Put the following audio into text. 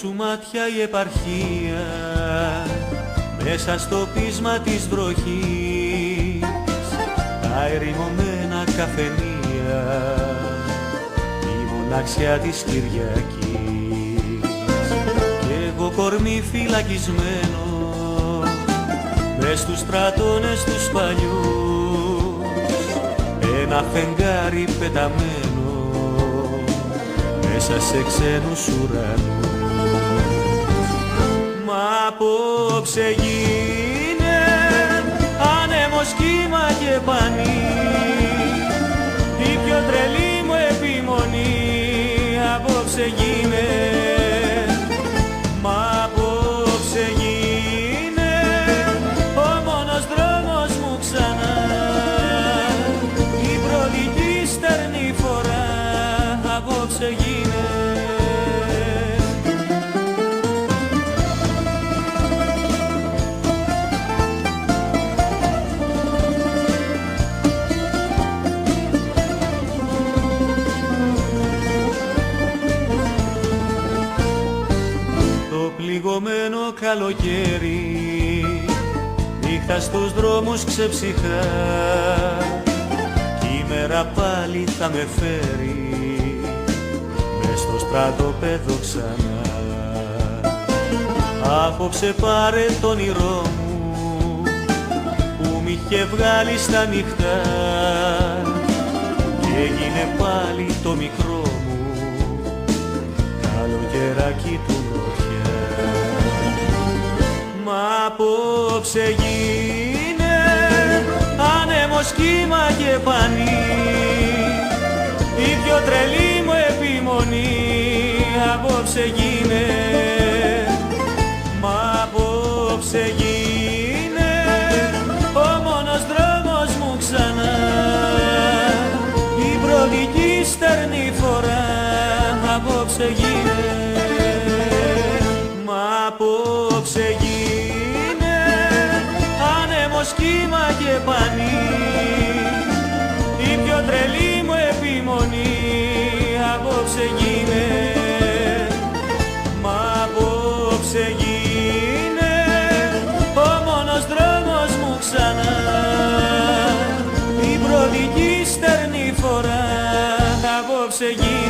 σου μάτια η επαρχία μέσα στο πείσμα της βροχής, τα ερημωμένα καφενεία, η μοναξιά της Κυριακής, κι εγώ κορμί φυλακισμένο μες στους στρατώνες τους παλιούς, ένα φεγγάρι πεταμένο μέσα σε ξένους ουρανούς. Μα απόψε γίνε άνεμος, κύμα και πανί, η πιο τρελή μου επιμονή. Απόψε γίνε, μα απόψε γίνε ο μόνος δρόμος μου ξανά, η προδική στερνή φορά. Απόψε γίνε. Το πληγωμένο καλοκαίρι, νύχτα στους δρόμους ξεψυχά, κι η μέρα πάλι θα με φέρει μες στο στρατοπέδο ξανά. Απόψε πάρε το όνειρό μου που μ' είχε βγάλει στα νυχτά και έγινε πάλι το μικρό μου καλοκαιράκι του νοτιά. Μα απόψε γίνε άνεμος, κύμα και πανί, η πιο τρελή μου επιμονή. Απόψε γίνε, μα απόψε γίνε ο μόνος δρόμος μου ξανά, η προδική στερνή φορά. Απόψε γίνε, μα απόψε γίνε άνεμος, κύμα και πανί, η πιο τρελή μου επιμονή. Απόψε γίνε, μα απόψε γίνε ο μόνος δρόμος μου ξανά, η προδική στερνή φορά. Απόψε γίνε.